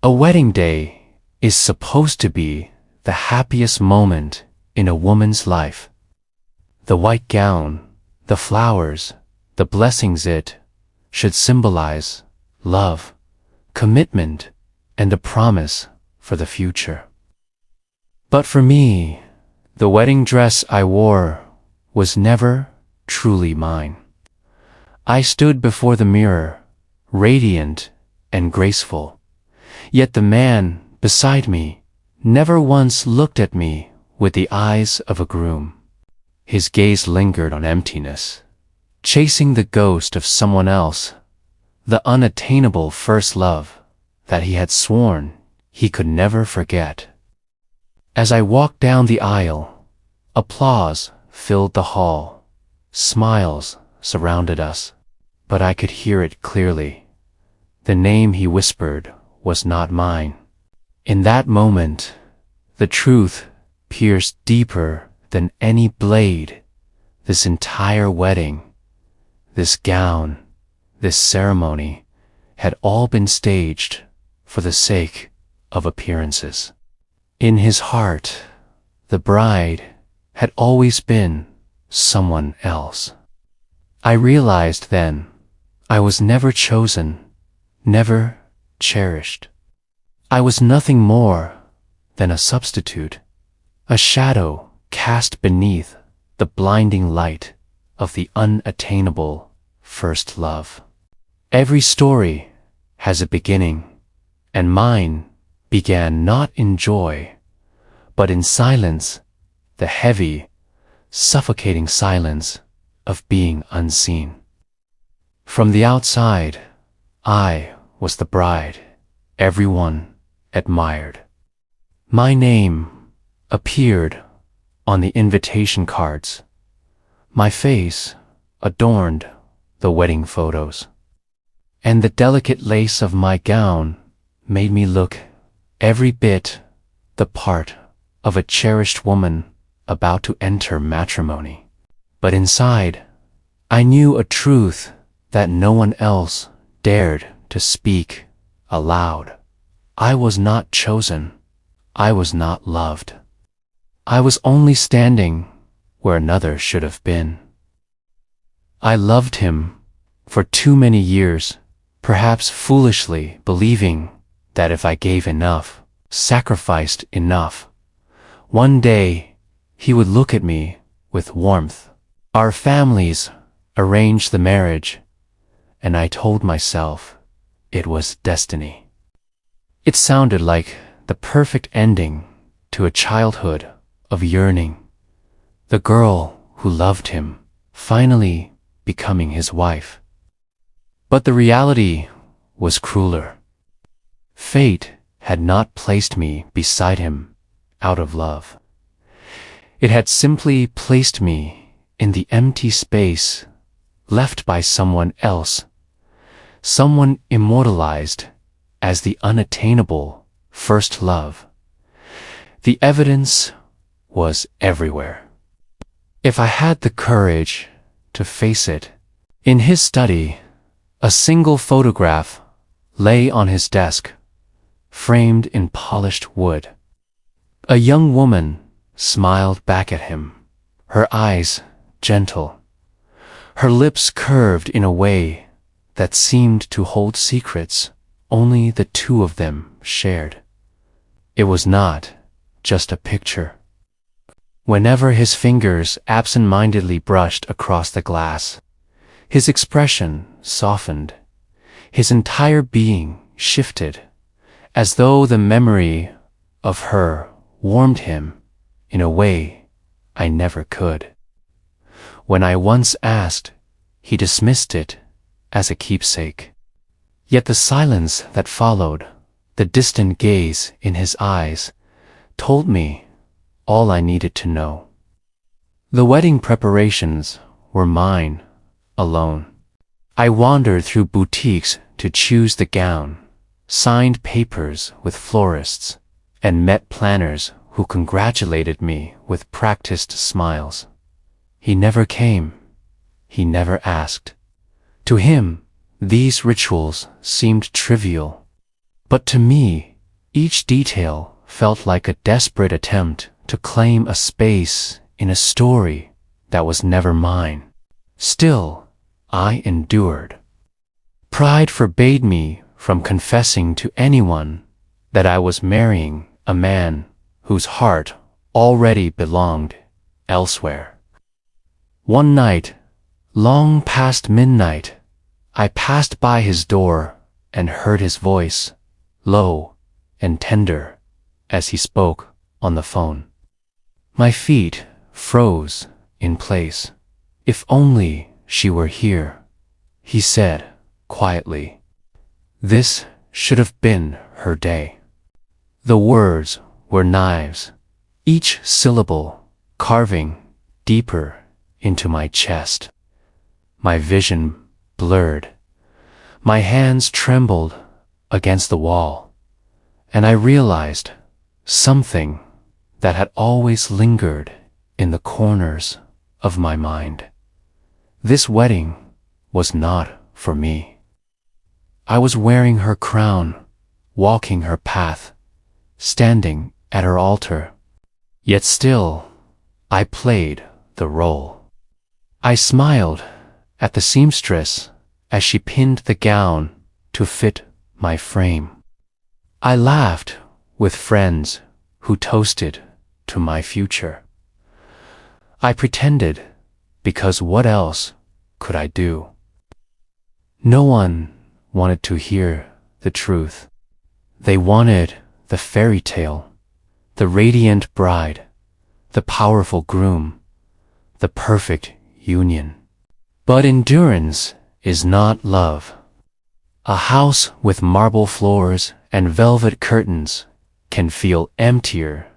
A wedding day is supposed to be the happiest moment in a woman's life. The white gown, the flowers, the blessings, it should symbolize love, commitment, and a promise for the future. But for me, the wedding dress I wore was never truly mine. I stood before the mirror, radiant and graceful, yet the man beside me never once looked at me with the eyes of a groom. His gaze lingered on emptiness, chasing the ghost of someone else, the unattainable first love that he had sworn he could never forget. As I walked down the aisle, applause filled the hall, smiles surrounded us, but I could hear it clearly. The name he whispered was not mine. In that moment, the truth pierced deeper than any blade. This entire wedding, this gown, this ceremony had all been staged for the sake of appearances. In his heart, the bride had always been someone else. I realized then I was never chosen, never cherished. I was nothing more than a substitute, a shadow cast beneath the blinding light of the unattainable first love. Every story has a beginning, and mine began not in joy, but in silence, the heavy, suffocating silence of being unseen. From the outside, I was the bride everyone admired. My name appeared on the invitation cards. My face adorned the wedding photos. And the delicate lace of my gown made me look every bit the part of a cherished woman about to enter matrimony. But inside, I knew a truth that no one else dared to speak aloud. I was not chosen. I was not loved. I was only standing where another should have been. I loved him for too many years, perhaps foolishly believing that if I gave enough, sacrificed enough, one day he would look at me with warmth. Our families arranged the marriage, and I told myself it was destiny. It sounded like the perfect ending to a childhood of yearning. The girl who loved him finally becoming his wife. But the reality was crueler. Fate had not placed me beside him out of love. It had simply placed me in the empty space left by someone else, someone immortalized as the unattainable first love. The evidence was everywhere. If I had the courage to face it, in his study, a single photograph lay on his desk, framed in polished wood. A young woman smiled back at him, her eyes gentle, her lips curved in a way that seemed to hold secrets only the two of them shared. It was not just a picture. Whenever his fingers absent-mindedly brushed across the glass, his expression softened, his entire being shifted, as though the memory of her warmed him in a way I never could. When I once asked, he dismissed it as a keepsake. Yet the silence that followed, the distant gaze in his eyes, told me all I needed to know. The wedding preparations were mine alone. I wandered through boutiques to choose the gown, signed papers with florists, and met planners who congratulated me with practiced smiles. He never came. He never asked. To him, these rituals seemed trivial. But to me, each detail felt like a desperate attempt to claim a space in a story that was never mine. Still, I endured. Pride forbade me from confessing to anyone that I was marrying a man whose heart already belonged elsewhere. One night, long past midnight, I passed by his door and heard his voice, low and tender, as he spoke on the phone. My feet froze in place. "If only she were here," he said quietly. This should have been her day. The words were knives, each syllable carving deeper into my chest. My vision blurred. My hands trembled against the wall, and I realized something that had always lingered in the corners of my mind. This wedding was not for me. I was wearing her crown, walking her path, standing at her altar. Yet still, I played the role. I smiled at the seamstress as she pinned the gown to fit my frame. I laughed with friends who toasted to my future. I pretended because what else could I do? No one wanted to hear the truth. They wanted the fairy tale, the radiant bride, the powerful groom, the perfect union. But endurance is not love. A house with marble floors and velvet curtains can feel emptier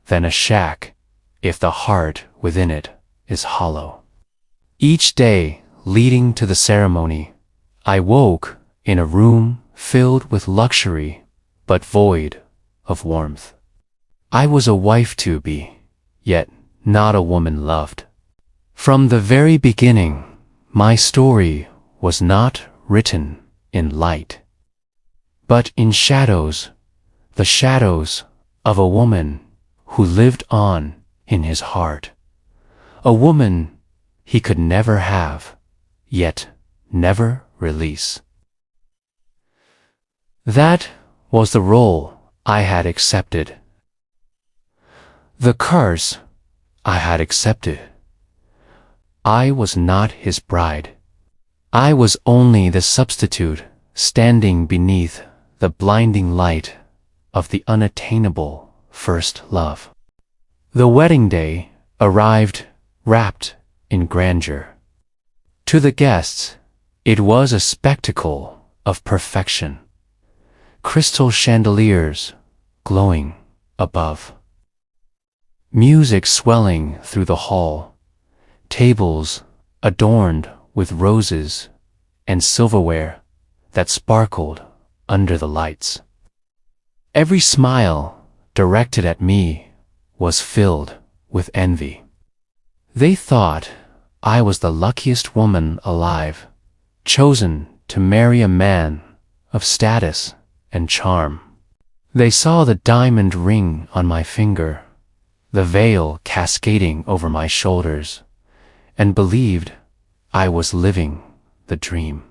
than a shack if the heart within it is hollow. Each day leading to the ceremony, I woke in a room filled with luxury but void of warmth. I was a wife-to-be, yet not a woman loved. From the very beginning, my story was not written in light, but in shadows, the shadows of a woman who lived on in his heart, a woman he could never have, yet never release. That was the role I had accepted. The curse I had accepted. I was not his bride. I was only the substitute standing beneath the blinding light of the unattainable first love. The wedding day arrived wrapped in grandeur. To the guests, it was a spectacle of perfection. Crystal chandeliers glowing above. Music swelling through the hall. Tables adorned with roses and silverware that sparkled under the lights. Every smile directed at me was filled with envy. They thought I was the luckiest woman alive, chosen to marry a man of status and charm. They saw the diamond ring on my finger, the veil cascading over my shoulders, and believed I was living the dream.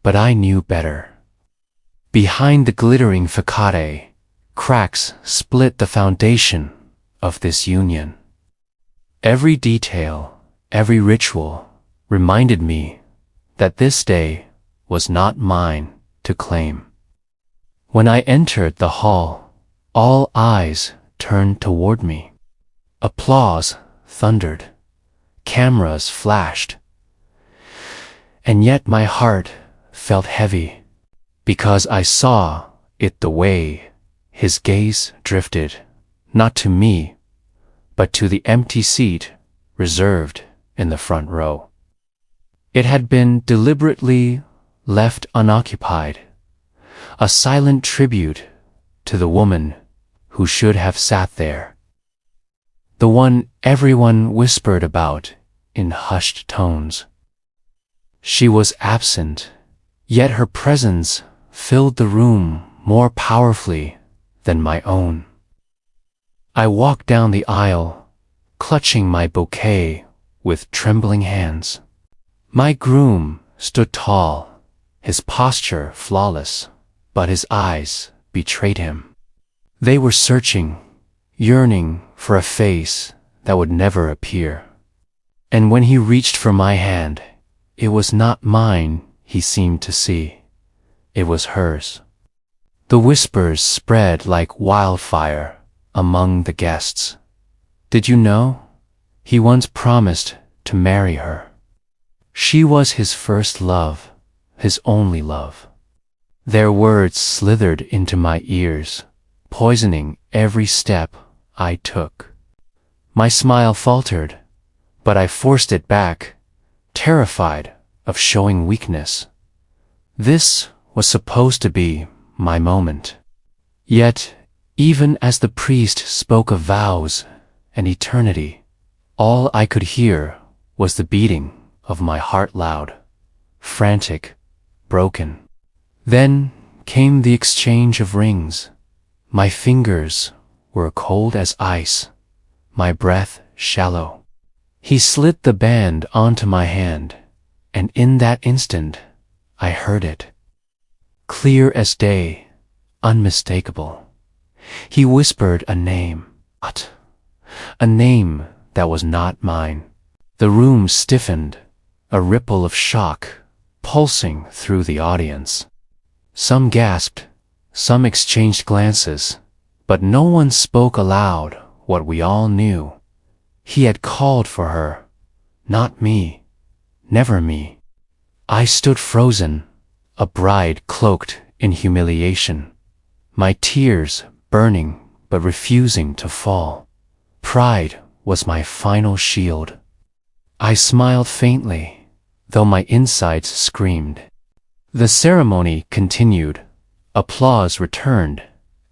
But I knew better. Behind the glittering facade, cracks split the foundation of this union. Every detail, every ritual reminded me that this day was not mine to claim. When I entered the hall, all eyes turned toward me. Applause thundered. Cameras flashed. And yet my heart felt heavy, because I saw it the way his gaze drifted, not to me, but to the empty seat reserved in the front row. It had been deliberately left unoccupied, a silent tribute to the woman who should have sat there, the one everyone whispered about in hushed tones. She was absent, yet her presence filled the room more powerfully than my own. I walked down the aisle, clutching my bouquet with trembling hands. My groom stood tall, his posture flawless, but his eyes betrayed him. They were searching, yearning for a face that would never appear. And when he reached for my hand, it was not mine he seemed to see. It was hers. The whispers spread like wildfire among the guests. Did you know? He once promised to marry her. She was his first love, his only love. Their words slithered into my ears, poisoning every step I took. My smile faltered, but I forced it back, terrified of showing weakness. This was supposed to be my moment. Yet, even as the priest spoke of vows and eternity, all I could hear was the beating of my heart loud, frantic, broken. Then came the exchange of rings. My fingers were cold as ice, my breath shallow. He slid the band onto my hand, and in that instant I heard it. Clear as day, unmistakable. He whispered a name, a name that was not mine. The room stiffened, a ripple of shock pulsing through the audience. Some gasped, some exchanged glances, but no one spoke aloud what we all knew. He had called for her, not me, never me. I stood frozen, a bride cloaked in humiliation, my tears burning but refusing to fall. Pride was my final shield. I smiled faintly, though my insides screamed. The ceremony continued, applause returned,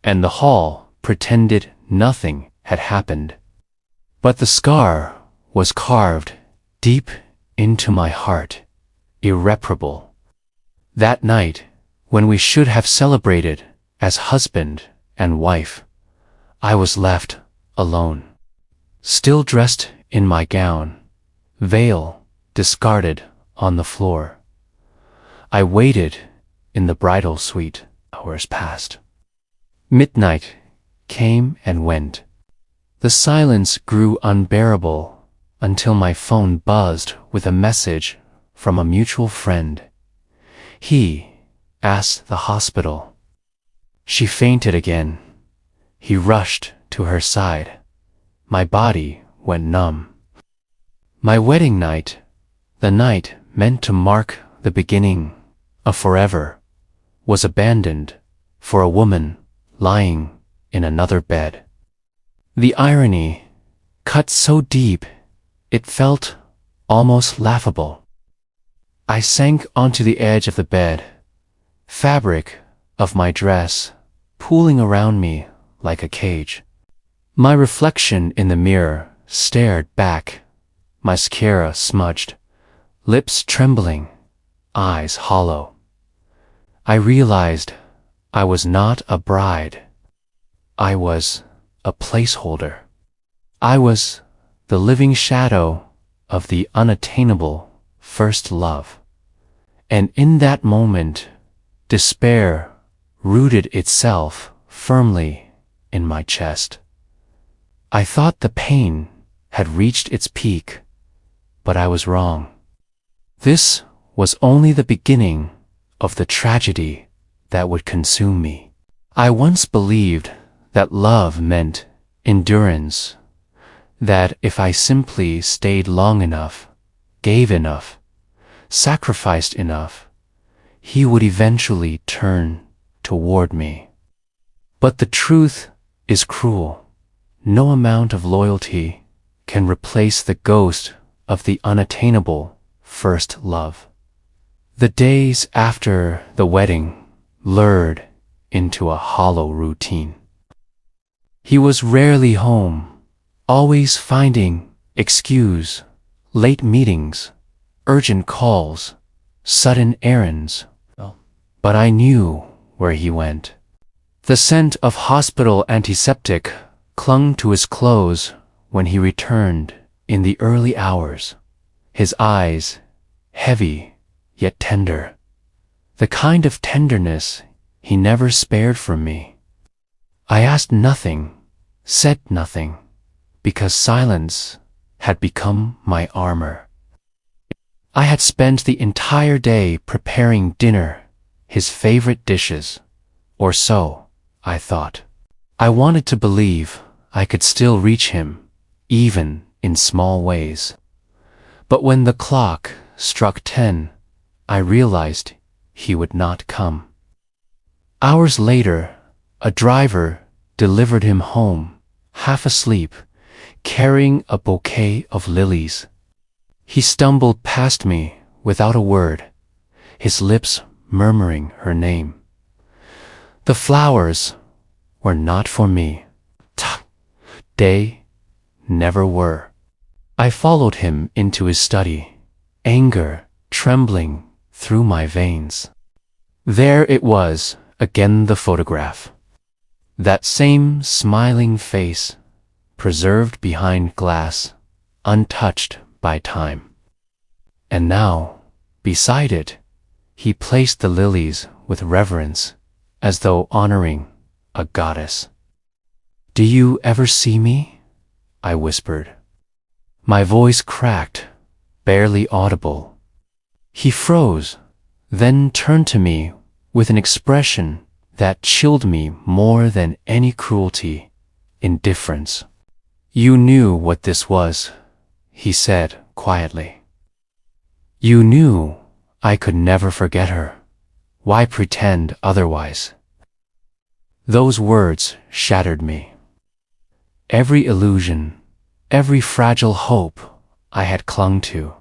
and the hall pretended nothing had happened. But the scar was carved deep into my heart, irreparable. That night, when we should have celebrated as husband and wife, I was left alone. Still dressed in my gown, veil discarded on the floor. I waited in the bridal suite. Hours passed. Midnight came and went. The silence grew unbearable until my phone buzzed with a message from a mutual friend. He asked the hospital. She fainted again. He rushed to her side. My body went numb. My wedding night, the night meant to mark the beginning of forever, was abandoned for a woman lying in another bed. The irony cut so deep it felt almost laughable. I sank onto the edge of the bed, fabric of my dress pooling around me like a cage. My reflection in the mirror stared back, mascara smudged, lips trembling, eyes hollow. I realized I was not a bride. I was a placeholder. I was the living shadow of the unattainable first love. And in that moment, despair rooted itself firmly in my chest. I thought the pain had reached its peak, but I was wrong. This was only the beginning of the tragedy that would consume me. I once believed that love meant endurance, that if I simply stayed long enough, gave enough, sacrificed enough, he would eventually turn toward me. But the truth is cruel. No amount of loyalty can replace the ghost of the unattainable first love. The days after the wedding lured into a hollow routine. He was rarely home, always finding excuse, late meetings, urgent calls, sudden errands. But I knew where he went. The scent of hospital antiseptic clung to his clothes when he returned in the early hours, his eyes heavy yet tender, the kind of tenderness he never spared from me. I asked nothing, said nothing, because silence had become my armor. I had spent the entire day preparing dinner, his favorite dishes, or so I thought. I wanted to believe I could still reach him, even in small ways. But when the clock struck 10, I realized he would not come. Hours later, a driver delivered him home, half asleep, carrying a bouquet of lilies. He stumbled past me without a word, his lips murmuring her name. The flowers were not for me. They never were. I followed him into his study, anger trembling through my veins. There it was, again the photograph. That same smiling face, preserved behind glass, untouched by time. And now, beside it, he placed the lilies with reverence, as though honoring a goddess. "Do you ever see me?" I whispered. My voice cracked, barely audible. He froze, then turned to me with an expression that chilled me more than any cruelty, indifference. "You knew what this was," he said quietly. "You knew I could never forget her. Why pretend otherwise?" Those words shattered me. Every illusion, every fragile hope I had clung to,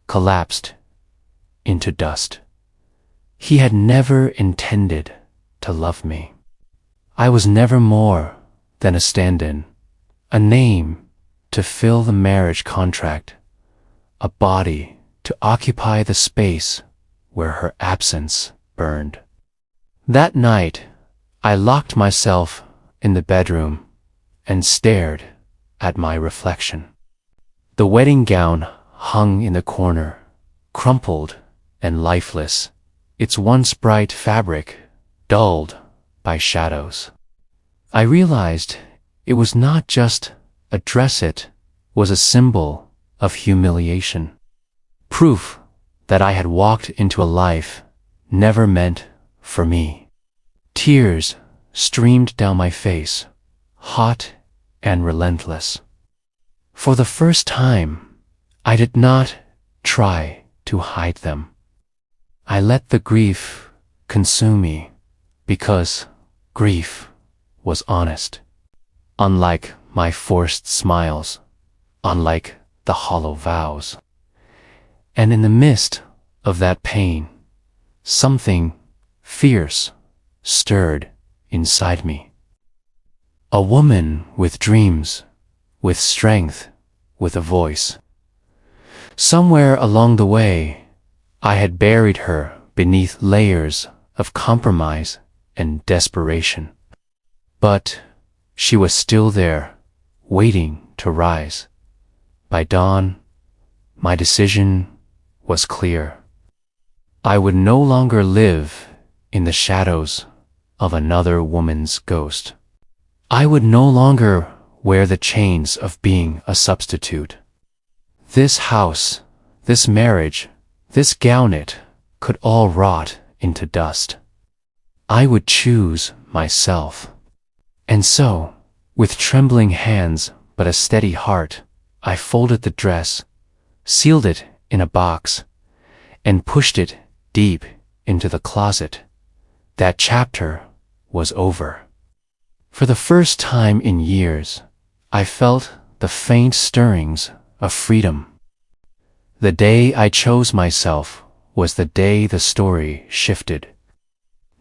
collapsed into dust. He had never intended to love me. I was never more than a stand-in, a name to fill the marriage contract, a body to occupy the space where her absence burned. That night, I locked myself in the bedroom and stared at my reflection. The wedding gown hung in the corner, crumpled and lifeless, its once bright fabric dulled by shadows. I realized it was not just a dress, it was a symbol of humiliation. Proof that I had walked into a life never meant for me. Tears streamed down my face, hot and relentless. For the first time, I did not try to hide them. I let the grief consume me, because grief was honest. Unlike my forced smiles, unlike the hollow vows. And in the midst of that pain, something fierce stirred inside me. A woman with dreams, with strength, with a voice. Somewhere along the way, I had buried her beneath layers of compromise and desperation. But she was still there, waiting to rise. By dawn, my decision was clear. I would no longer live in the shadows of another woman's ghost. I would no longer wear the chains of being a substitute. This house, this marriage, this gown, could all rot into dust. I would choose myself. And so, with trembling hands but a steady heart, I folded the dress, sealed it in a box, and pushed it deep into the closet. That chapter was over. For the first time in years, I felt the faint stirrings of freedom. The day I chose myself was the day the story shifted.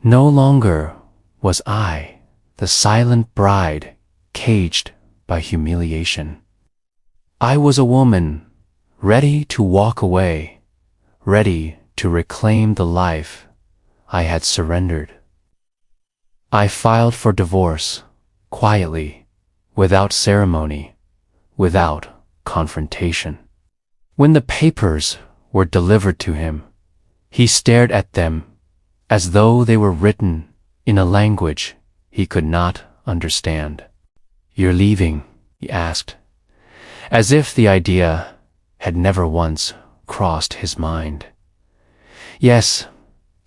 No longer was I the silent bride caged by humiliation. I was a woman ready to walk away, ready to reclaim the life I had surrendered. I filed for divorce, quietly, without ceremony, without confrontation. When the papers were delivered to him, he stared at them as though they were written in a language he could not understand. "You're leaving?" he asked, as if the idea had never once crossed his mind. "Yes,"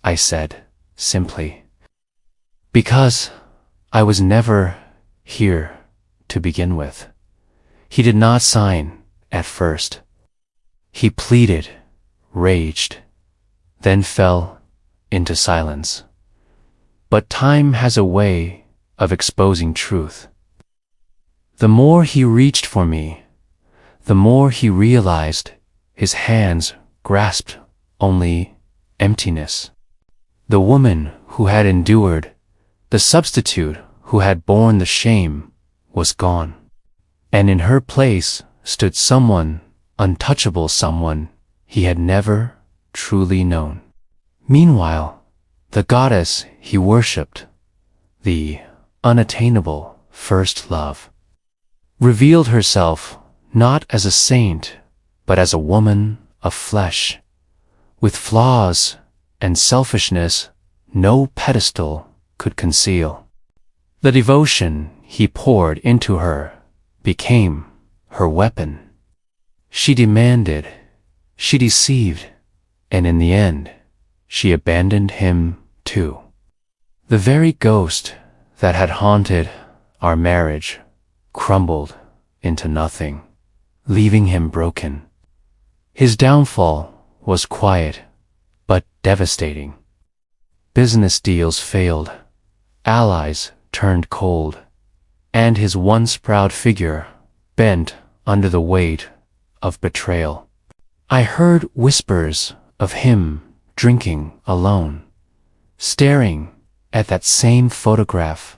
I said, simply, "because I was never here to begin with." He did not sign at first. He pleaded, raged, then fell into silence. But time has a way of exposing truth. The more he reached for me, the more he realized his hands grasped only emptiness. The woman who had endured, the substitute who had borne the shame, was gone. And in her place stood someone untouchable, someone he had never truly known. Meanwhile, the goddess he worshipped, the unattainable first love, revealed herself not as a saint, but as a woman of flesh, with flaws and selfishness no pedestal could conceal. The devotion he poured into her became her weapon. She demanded, she deceived, and in the end, she abandoned him too. The very ghost that had haunted our marriage crumbled into nothing, leaving him broken. His downfall was quiet, but devastating. Business deals failed, allies turned cold, and his once proud figure bent under the weight of betrayal. I heard whispers of him drinking alone, staring at that same photograph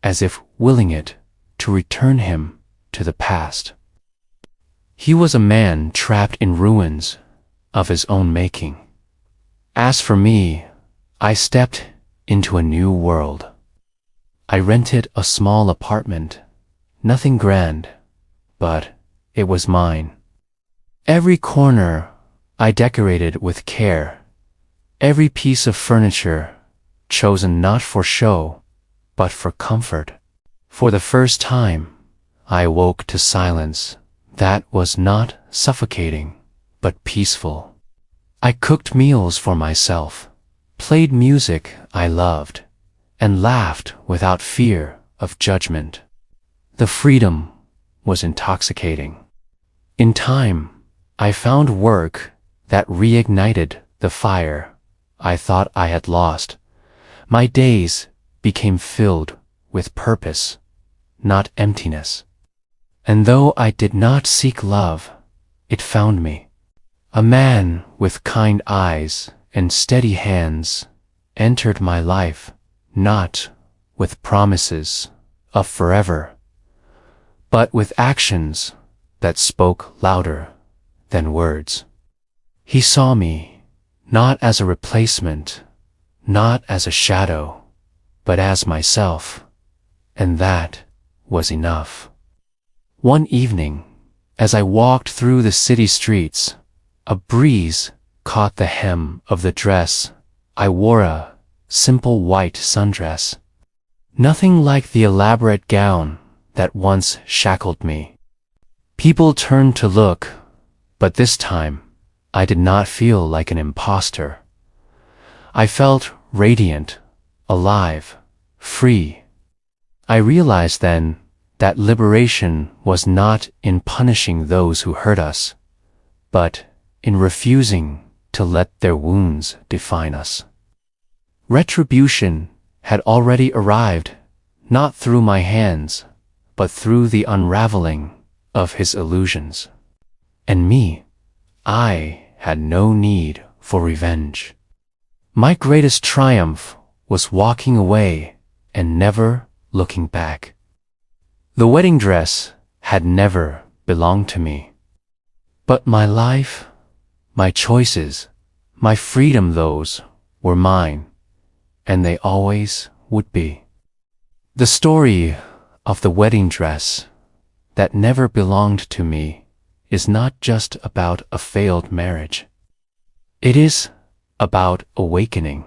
as if willing it to return him to the past. He was a man trapped in ruins of his own making. As for me, I stepped into a new world. I rented a small apartment, nothing grand, but it was mine. Every corner I decorated with care, every piece of furniture chosen not for show, but for comfort. For the first time, I woke to silence that was not suffocating, but peaceful. I cooked meals for myself, played music I loved, and laughed without fear of judgment. The freedom was intoxicating. In time, I found work that reignited the fire I thought I had lost. My days became filled with purpose, not emptiness. And though I did not seek love, it found me. A man with kind eyes and steady hands entered my life, not with promises of forever, but with actions that spoke louder than words. He saw me not as a replacement, not as a shadow, but as myself, and that was enough. One evening, as I walked through the city streets, a breeze caught the hem of the dress I wore, a simple white sundress. Nothing like the elaborate gown that once shackled me. People turned to look, but this time I did not feel like an imposter. I felt radiant, alive, free. I realized then that liberation was not in punishing those who hurt us, but in refusing to let their wounds define us. Retribution had already arrived, not through my hands, but through the unraveling of his illusions. And me, I had no need for revenge. My greatest triumph was walking away and never looking back. The wedding dress had never belonged to me. But my life, my choices, my freedom, those were mine, and they always would be. The story of the wedding dress that never belonged to me is not just about a failed marriage. It is about awakening.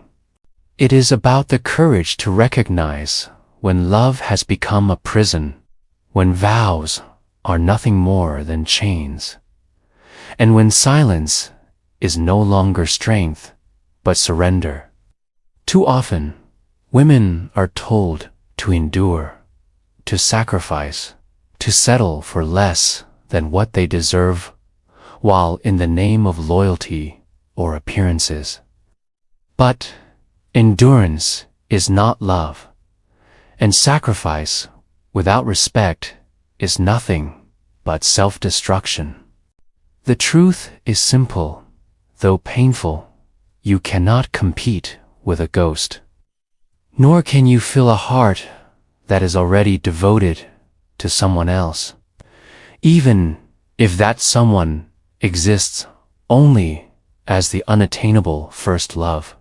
It is about the courage to recognize when love has become a prison, when vows are nothing more than chains, and when silence is no longer strength, but surrender. Too often, women are told to endure, to sacrifice, to settle for less than what they deserve, while in the name of loyalty or appearances. But endurance is not love, and sacrifice without respect is nothing but self-destruction. The truth is simple, though painful. You cannot compete with a ghost, nor can you fill a heart that is already devoted to someone else, even if that someone exists only as the unattainable first love.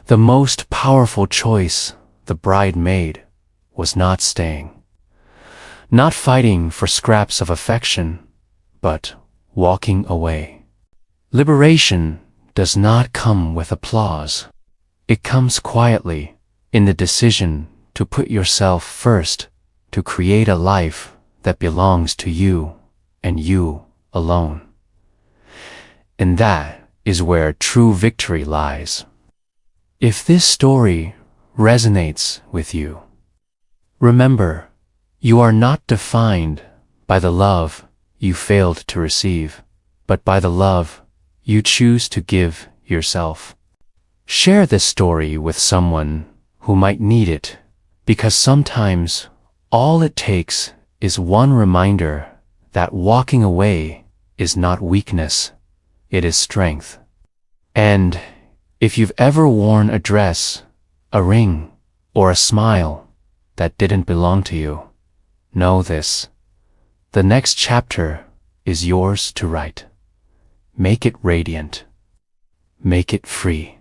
The most powerful choice the bride made was not staying, not fighting for scraps of affection, but walking away. Liberation does not come with applause. It comes quietly in the decision to put yourself first, to create a life that belongs to you and you alone. And that is where true victory lies. If this story resonates with you, remember, you are not defined by the love you failed to receive, but by the love you choose to give yourself. Share this story with someone who might need it, because sometimes all it takes is one reminder that walking away is not weakness, it is strength. And if you've ever worn a dress, a ring, or a smile that didn't belong to you, know this: the next chapter is yours to write. Make it radiant. Make it free.